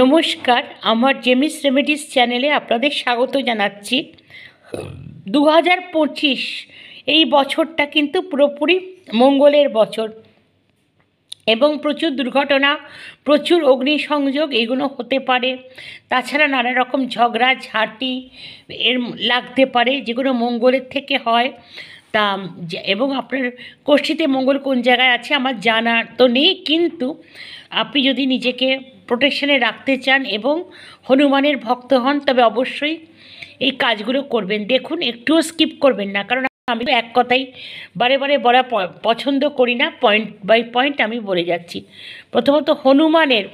নমস্কার, আমার জেমিস রেমেডিস চ্যানেলে আপনাদের স্বাগত জানাচ্ছি। 2025 এই বছরটা কিন্তু পুরোপুরি মঙ্গলের বছর এবং প্রচুর দুর্ঘটনা, প্রচুর অগ্নিসংযোগ এগুলো হতে পারে। তাছাড়া নানা রকম ঝগড়াঝাঁটি এর লাগতে পারে, যেগুলো মঙ্গলের থেকে হয়। তা এবং আপনার কোষ্ঠীতে মঙ্গল কোন জায়গায় আছে আমার জানা তো নেই, কিন্তু আপনি যদি নিজেকে প্রোটেকশনে রাখতে চান এবং হনুমানের ভক্ত হন, তবে অবশ্যই এই কাজগুলো করবেন। দেখুন, একটুও স্কিপ করবেন না, কারণ আমি এক কথাই বারে বারে বলা পছন্দ করি না। পয়েন্ট বাই পয়েন্ট আমি বলে যাচ্ছি। প্রথমত, হনুমানের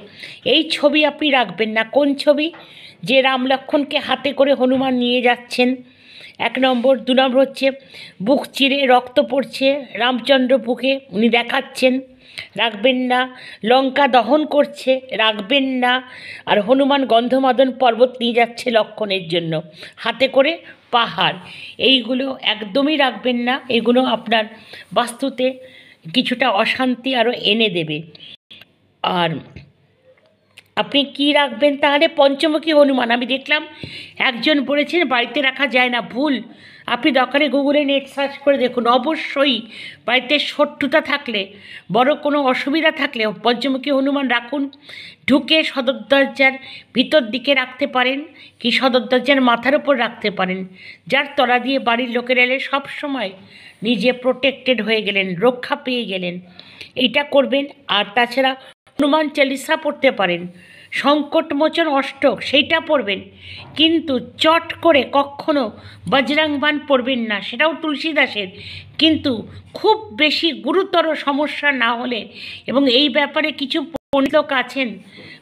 এই ছবি আপনি রাখবেন না। কোন ছবি? যে রাম লক্ষ্মণকে হাতে করে হনুমান নিয়ে যাচ্ছেন, 1 নম্বর। 2 নম্বর হচ্ছে বুক চিরে রক্ত পড়ছে, রামচন্দ্র বুকে উনি দেখাচ্ছেন, রাখবেন না। লঙ্কা দহন করছে, রাখবেন না। আর হনুমান গন্ধমাদন পর্বত নিয়ে যাচ্ছে লক্ষণের জন্য, হাতে করে পাহাড়, এইগুলো একদমই রাখবেন না। এগুলো আপনার বাস্তুতে কিছুটা অশান্তি আরও এনে দেবে। আর আপনি কি রাখবেন তাহলে? পঞ্চমুখী হনুমান। আমি দেখলাম একজন বলেছেন বাড়িতে রাখা যায় না, ভুল। আপনি দরকারে গুগলে নেট সার্চ করে দেখুন। অবশ্যই বাড়িতে শত্রুতা থাকলে, বড় কোনো অসুবিধা থাকলে পঞ্চমুখী হনুমান রাখুন। ঢুকে সদর দরজার ভিতর দিকে রাখতে পারেন, কি সদর দরজার মাথার ওপর রাখতে পারেন, যার তলা দিয়ে বাড়ির লোকের এলে সব সময় নিজে প্রোটেক্টেড হয়ে গেলেন, রক্ষা পেয়ে গেলেন। এইটা করবেন। আর তাছাড়া হনুমান চালিসা পড়তে পারেন, সংকটমোচন অষ্টক সেইটা পড়বেন, কিন্তু চট করে কখনো বজরংবাণ পড়বেন না, সেটাও তুলসীদাসের। কিন্তু খুব বেশি গুরুতর সমস্যা না হলে, এবং এই ব্যাপারে কিছু পণ্ডিত লোক আছেন,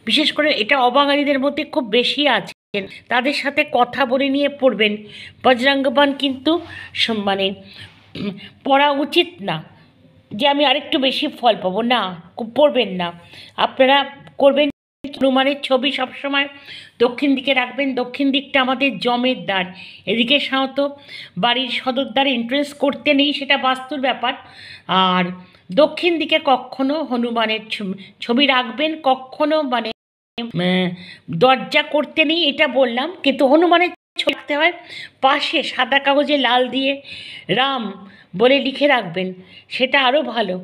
বিশেষ করে এটা অবাঙালিদের মধ্যে খুব বেশি আছেন, তাদের সাথে কথা বলে নিয়ে পড়বেন। বজরংবাণ কিন্তু মানে পড়া উচিত না, যে আমি আরেকটু বেশি ফল পাবো, না, পড়বেন না। আপনারা করবেন, হনুমানের ছবি সবসময় দক্ষিণ দিকে রাখবেন। দক্ষিণ দিকটা আমাদের জমের দ্বার, এদিকে সাধারণত বাড়ির সদর দ্বার এন্ট্রেন্স করতে নেই, সেটা বাস্তুর ব্যাপার। আর দক্ষিণ দিকে কখনো হনুমানের ছবি রাখবেন, কখনো মানে দরজা করতে নেই, এটা বললাম। কিন্তু হনুমানের ছবি রাখতে হয়। পাশে সাদা কাগজে লাল দিয়ে রাম বলে লিখে রাখবেন, সেটা আরও ভালো।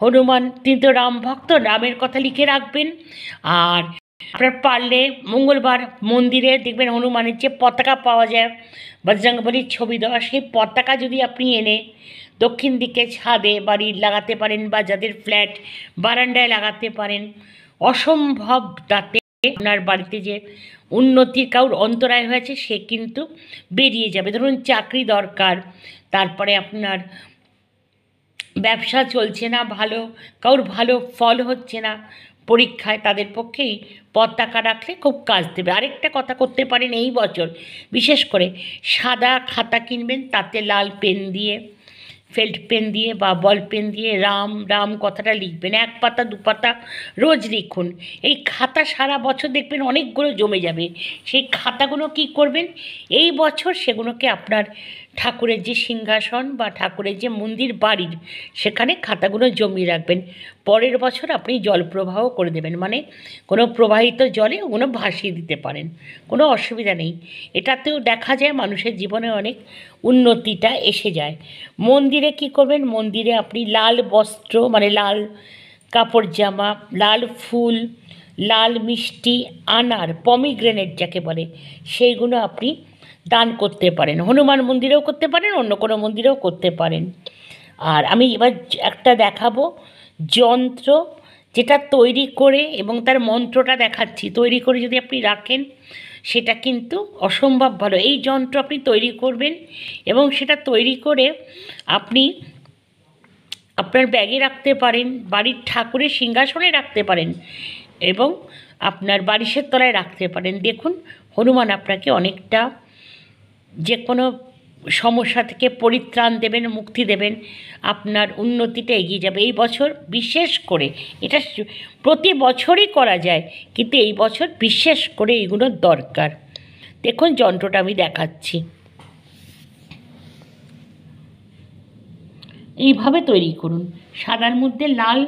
হনুমান তিনি তো রাম ভক্ত, রামের কথা লিখে রাখবেন। আর আপনার পারলে মঙ্গলবার মন্দিরে দেখবেন হনুমানের যে পতাকা পাওয়া যায়, বজরংবলীর ছবি দেওয়া, সেই পতাকা যদি আপনি এনে দক্ষিণ দিকে ছাদে বাড়ির লাগাতে পারেন, বা যাদের ফ্ল্যাট বারান্দায় লাগাতে পারেন, অসম্ভব তাতে আপনার বাড়িতে যে উন্নতির কারোর অন্তরায় হয়েছে সে কিন্তু বেরিয়ে যাবে। ধরুন চাকরি দরকার, তারপরে আপনার ব্যবসা চলছে না ভালো, কারোর ভালো ফল হচ্ছে না পরীক্ষায়, তাদের পক্ষেই পতাকা রাখলে খুব কাজ দেবে। আরেকটা কথা করতে পারেন এই বছর, বিশেষ করে সাদা খাতা কিনবেন, তাতে লাল পেন দিয়ে, ফেল্ট পেন দিয়ে বা বল পেন দিয়ে রাম রাম কথাটা লিখবেন। 1 পাতা 2 পাতা রোজ লিখুন। এই খাতা সারা বছর দেখবেন অনেকগুলো জমে যাবে। সেই খাতাগুলো কি করবেন, এই বছর সেগুলোকে আপনার ঠাকুরের যে সিংহাসন বা ঠাকুরের যে মন্দির বাড়ির, সেখানে খাতাগুলো জমিয়ে রাখবেন। পরের বছর আপনি জলপ্রবাহ করে দেবেন, মানে কোনো প্রবাহিত জলে ওগুলো ভাসিয়ে দিতে পারেন, কোনো অসুবিধা নেই। এটাতেও দেখা যায় মানুষের জীবনে অনেক উন্নতিটা এসে যায়। মন্দিরে কি করবেন, মন্দিরে আপনি লাল বস্ত্র, মানে লাল কাপড় জামা, লাল ফুল, লাল মিষ্টি, আনার, পমিগ্রেনেট যাকে বলে, সেইগুলো আপনি দান করতে পারেন। হনুমান মন্দিরেও করতে পারেন, অন্য কোনো মন্দিরেও করতে পারেন। আর আমি এবার একটা দেখাবো যন্ত্র, যেটা তৈরি করে, এবং তার মন্ত্রটা দেখাচ্ছি, তৈরি করে যদি আপনি রাখেন সেটা কিন্তু অসম্ভব ভালো। এই যন্ত্র আপনি তৈরি করবেন এবং সেটা তৈরি করে আপনি আপনার ব্যাগে রাখতে পারেন, বাড়ির ঠাকুরের সিংহাসনে রাখতে পারেন, এবং আপনার বারিশের তলায় রাখতে পারেন। দেখুন, হনুমান আপনাকে অনেকটা যে কোনো সমস্যা থেকে পরিত্রাণ দেবেন, মুক্তি দেবেন, আপনার উন্নতিটা এগিয়ে যাবে। এই বছর বিশেষ করে, এটা প্রতি বছরই করা যায়, কিন্তু এই বছর বিশেষ করে এগুলোর দরকার। দেখুন যন্ত্রটা আমি দেখাচ্ছি, এইভাবে তৈরি করুন। সাদার মধ্যে লাল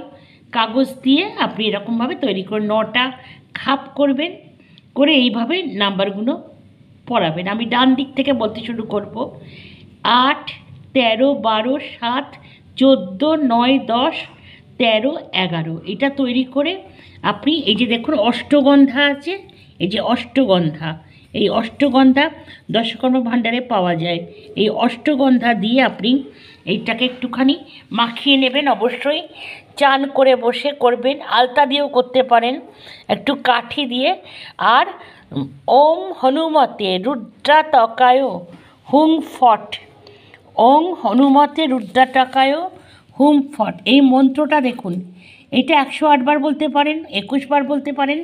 কাগজ দিয়ে আপনি এরকমভাবে তৈরি করুন। 9টা খাপ করবেন, করে এইভাবে নাম্বারগুলো পড়াবেন। আমি ডান দিক থেকে বলতে শুরু করব। 8, 13, 12, 7, 14, 9, 10, 13, 11। এটা তৈরি করে আপনি এই যে দেখুন অষ্টগন্ধা আছে, এই যে অষ্টগন্ধা, এই অষ্টগন্ধা দশকর্মা ভাণ্ডারে পাওয়া যায়। এই অষ্টগন্ধা দিয়ে আপনি এইটাকে একটুখানি মাখিয়ে নেবেন। অবশ্যই চান করে বসে করবেন, আলতা দিয়েও করতে পারেন, একটু কাঠি দিয়ে। আর ওম হনুমতে রুদ্রাতকায় হুং ফট, ওং হনুমতে রুদ্রাটকায় হুম ফট, এই মন্ত্রটা দেখুন, এটা 108 বার বলতে পারেন, 21 বার বলতে পারেন,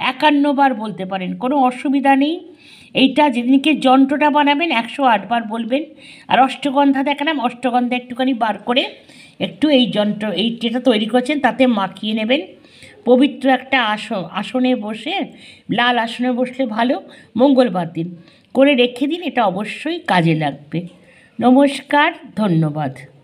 51 বার বলতে পারেন, কোনো অসুবিধা নেই। এইটা যেদিনকে যন্ত্রটা বানাবেন 108 বার বলবেন। আর অষ্টগন্ধা দেখালাম, অষ্টগন্ধা একটুখানি বার করে একটু এই যন্ত্র, এই যেটা তৈরি করছেন তাতে মাখিয়ে নেবেন। পবিত্র একটা আসনে বসে, লাল আসনে বসলে ভালো, মঙ্গলবার দিন করে রেখে দিন, এটা অবশ্যই কাজে লাগবে। নমস্কার, ধন্যবাদ।